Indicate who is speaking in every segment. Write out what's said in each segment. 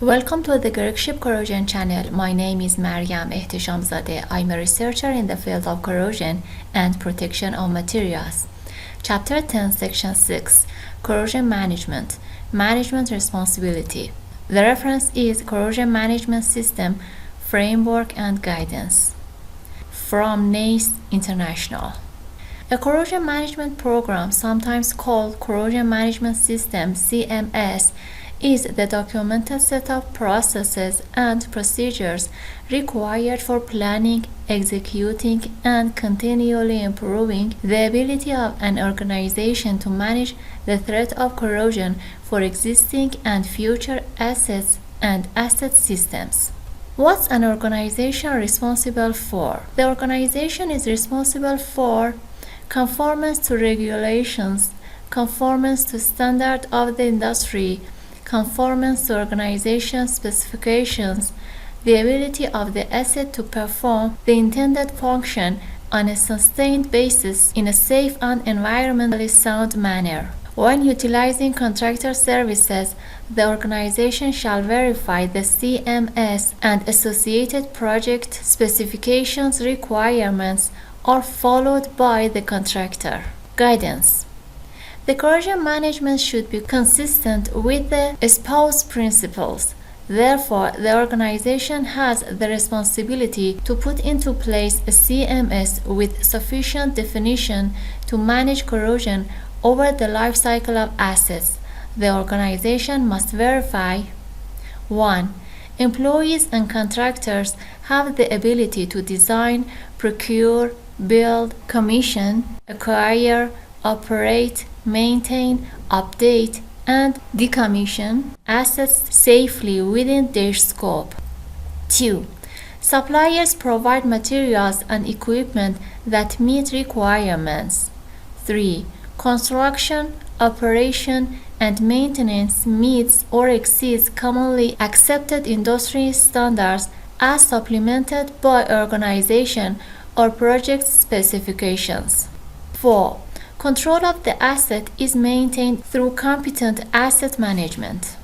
Speaker 1: Welcome to the Ship Corrosion channel. My name is احتشام زاده. I'm a researcher in the field of corrosion and protection of materials. Chapter 10, Section 6, Corrosion Management, Management Responsibility. The reference is Corrosion Management System, Framework and Guidance from NACE International. A corrosion management program, sometimes called Corrosion Management System (CMS), is the documented set of processes and procedures required for planning, executing, and continually improving the ability of an organization to manage the threat of corrosion for existing and future assets and asset systems. What's an organization responsible for? The organization is responsible for conformance to regulations, conformance to standards of the industry, conformance to organization specifications, the ability of the asset to perform the intended function on a sustained basis in a safe and environmentally sound manner. When utilizing contractor services, the organization shall verify the CMS and associated project specifications requirements are followed by the contractor. Guidance. The corrosion management should be consistent with the espoused principles. Therefore, the organization has the responsibility to put into place a CMS with sufficient definition to manage corrosion over the life cycle of assets. The organization must verify 1. Employees and contractors have the ability to design, procure, build, commission, acquire, operate, maintain, update, and decommission assets safely within their scope. 2. Suppliers provide materials and equipment that meet requirements. 3. Construction, operation, and maintenance meets or exceeds commonly accepted industry standards as supplemented by organization or project specifications. 4. Control of the asset is maintained through competent asset management.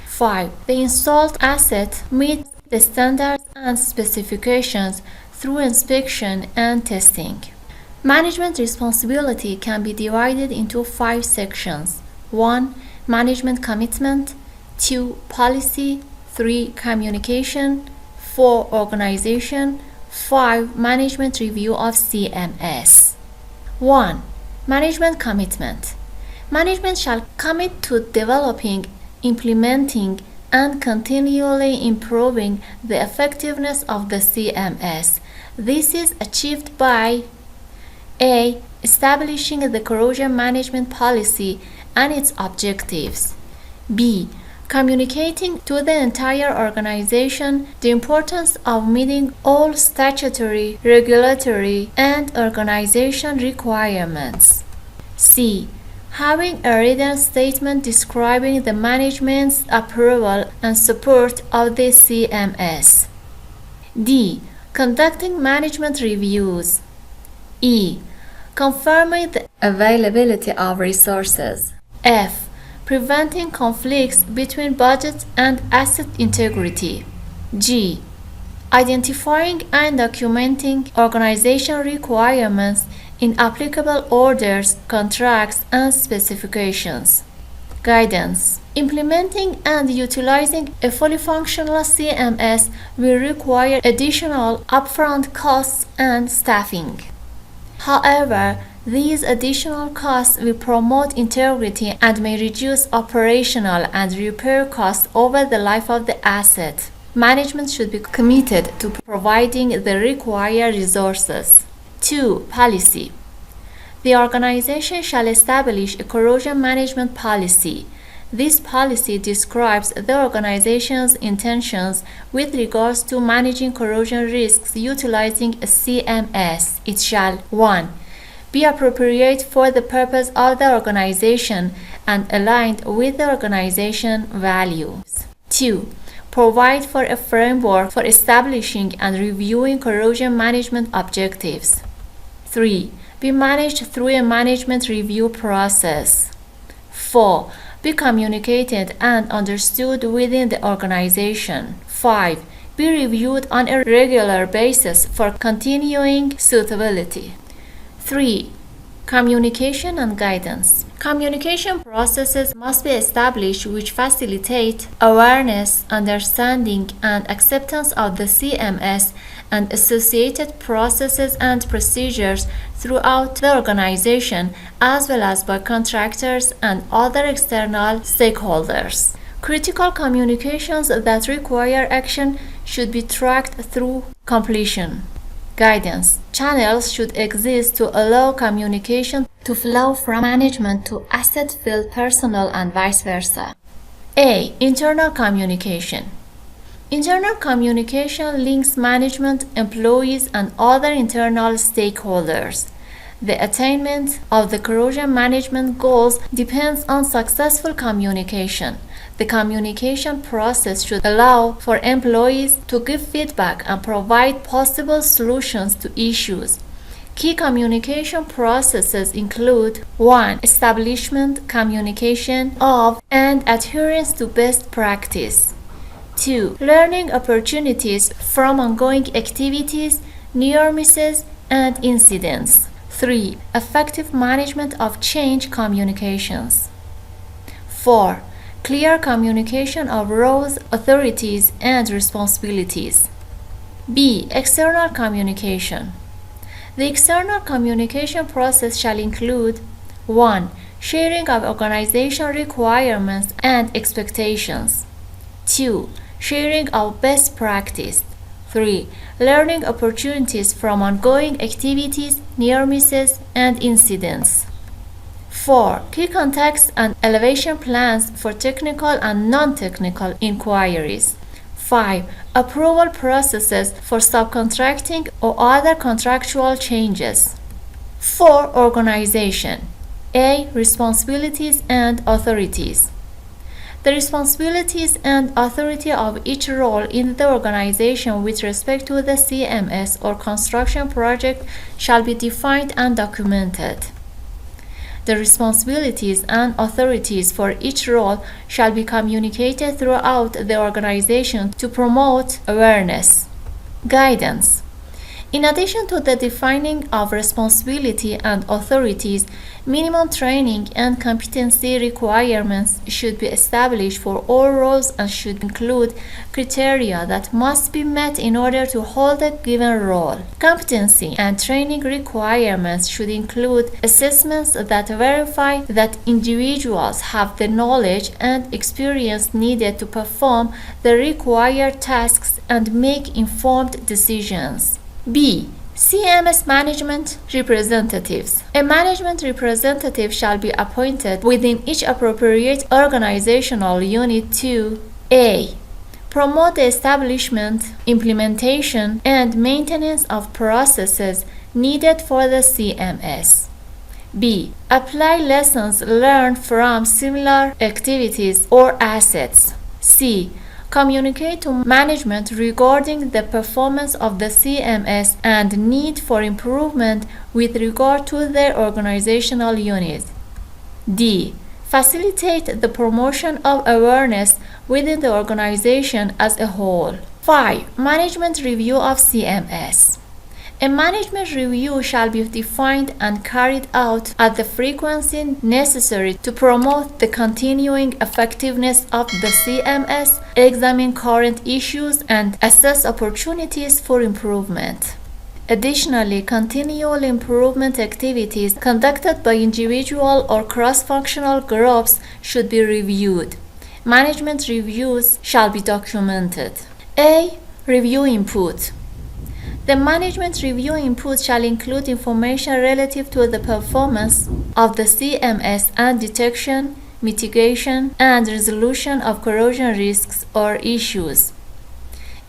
Speaker 1: 5. The installed asset meets the standards and specifications through inspection and testing. Management responsibility can be divided into 5 sections. 1. Management commitment. 2. Policy. 3. Communication. 4. Organization. 5. Management review of CMS. 1. Management commitment. Management shall commit to developing, implementing, and continually improving the effectiveness of the CMS. This is achieved by A. Establishing the corrosion management policy and its objectives. B. Communicating to the entire organization the importance of meeting all statutory, regulatory, and organization requirements. C. Having a written statement describing the management's approval and support of the CMS. D. Conducting management reviews. E. Confirming the availability of resources. F. Preventing conflicts between budget and asset integrity. G. Identifying and documenting organization requirements in applicable orders, contracts, and specifications. Guidance. Implementing and utilizing a fully functional CMS will require additional upfront costs and staffing. However, these additional costs will promote integrity and may reduce operational and repair costs over the life of the asset. Management should be committed to providing the required resources. 2. Policy. The organization shall establish a corrosion management policy. This policy describes the organization's intentions with regards to managing corrosion risks utilizing a CMS. It shall 1. Be appropriate for the purpose of the organization and aligned with the organization values. 2. Provide for a framework for establishing and reviewing corrosion management objectives. 3. Be managed through a management review process. 4. Be communicated and understood within the organization. 5. Be reviewed on a regular basis for continuing suitability. 3. Communication and guidance. Communication processes must be established which facilitate awareness, understanding, and acceptance of the CMS and associated processes and procedures throughout the organization, as well as by contractors and other external stakeholders. Critical communications that require action should be tracked through completion. Guidance. Channels should exist to allow communication to flow from management to asset field personnel and vice versa. A. Internal communication. Internal communication links management, employees, and other internal stakeholders. The attainment of the corrosion management goals depends on successful communication. The communication process should allow for employees to give feedback and provide possible solutions to issues. Key communication processes include 1. Establishment, communication of, and adherence to best practice. 2. Learning opportunities from ongoing activities, near misses, and incidents. 3. Effective management of change communications. 4. Clear communication of roles, authorities, and responsibilities. B. External communication. The external communication process shall include 1. Sharing of organization requirements and expectations. 2. Sharing of best practice. 3. Learning opportunities from ongoing activities, near misses, and incidents. 4. Key contacts and elevation plans for technical and non-technical inquiries. 5. Approval processes for subcontracting or other contractual changes. 4. Organization. A. Responsibilities and authorities. The responsibilities and authority of each role in the organization with respect to the CMS or construction project shall be defined and documented. The responsibilities and authorities for each role shall be communicated throughout the organization to promote awareness. Guidance. In addition to the defining of responsibility and authorities, minimum training and competency requirements should be established for all roles and should include criteria that must be met in order to hold a given role. Competency and training requirements should include assessments that verify that individuals have the knowledge and experience needed to perform the required tasks and make informed decisions. B. CMS management representatives. A management representative shall be appointed within each appropriate organizational unit to A. Promote the establishment, implementation, and maintenance of processes needed for the CMS. B. Apply lessons learned from similar activities or assets. C. Communicate to management regarding the performance of the CMS and need for improvement with regard to their organizational unit. D. Facilitate the promotion of awareness within the organization as a whole. 5. Management review of CMS. A management review shall be defined and carried out at the frequency necessary to promote the continuing effectiveness of the CMS, examine current issues, and assess opportunities for improvement. Additionally, continual improvement activities conducted by individual or cross-functional groups should be reviewed. Management reviews shall be documented. A. Review input. The management review input shall include information relative to the performance of the CMS and detection, mitigation, and resolution of corrosion risks or issues.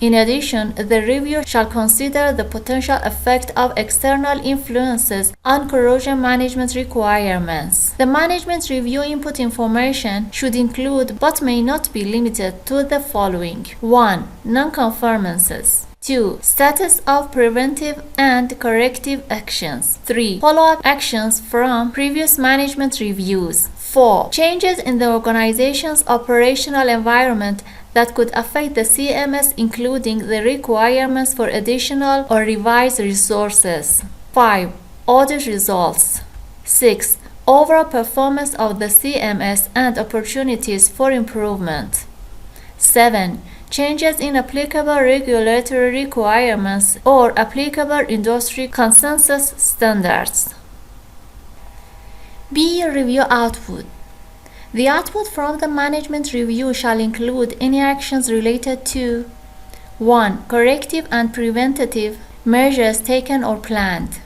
Speaker 1: In addition, the review shall consider the potential effect of external influences on corrosion management requirements. The management review input information should include but may not be limited to the following: 1. Non-conformances. 2. Status of preventive and corrective actions. 3. Follow-up actions from previous management reviews. 4. Changes in the organization's operational environment that could affect the CMS, including the requirements for additional or revised resources. 5. Audit results. 6. Overall performance of the CMS and opportunities for improvement. 7. Changes in applicable regulatory requirements or applicable industry consensus standards. B. Review output. The output from the management review shall include any actions related to 1. Corrective and preventative measures taken or planned.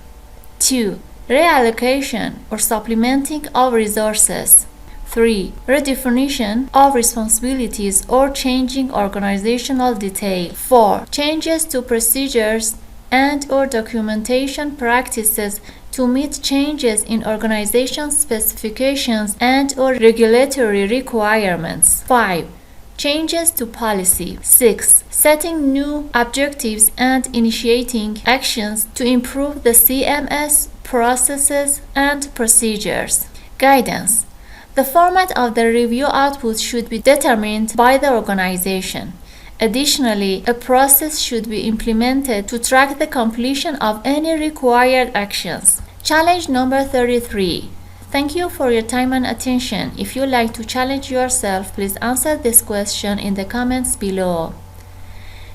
Speaker 1: 2. Reallocation or supplementing of resources. 3. Redefinition of responsibilities or changing organizational detail. 4. Changes to procedures and/or documentation practices to meet changes in organization specifications and/or regulatory requirements. 5. Changes to policy. 6. Setting new objectives and initiating actions to improve the CMS processes and procedures. Guidance. The format of the review output should be determined by the organization. Additionally, a process should be implemented to track the completion of any required actions. Challenge number 33. Thank you for your time and attention. If you like to challenge yourself, please answer this question in the comments below.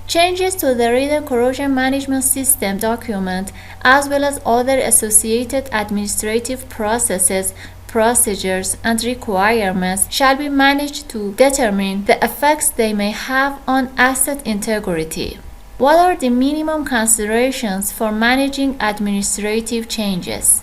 Speaker 1: Changes to the written corrosion management system document, as well as other associated administrative processes, procedures, and requirements shall be managed to determine the effects they may have on asset integrity. What are the minimum considerations for managing administrative changes?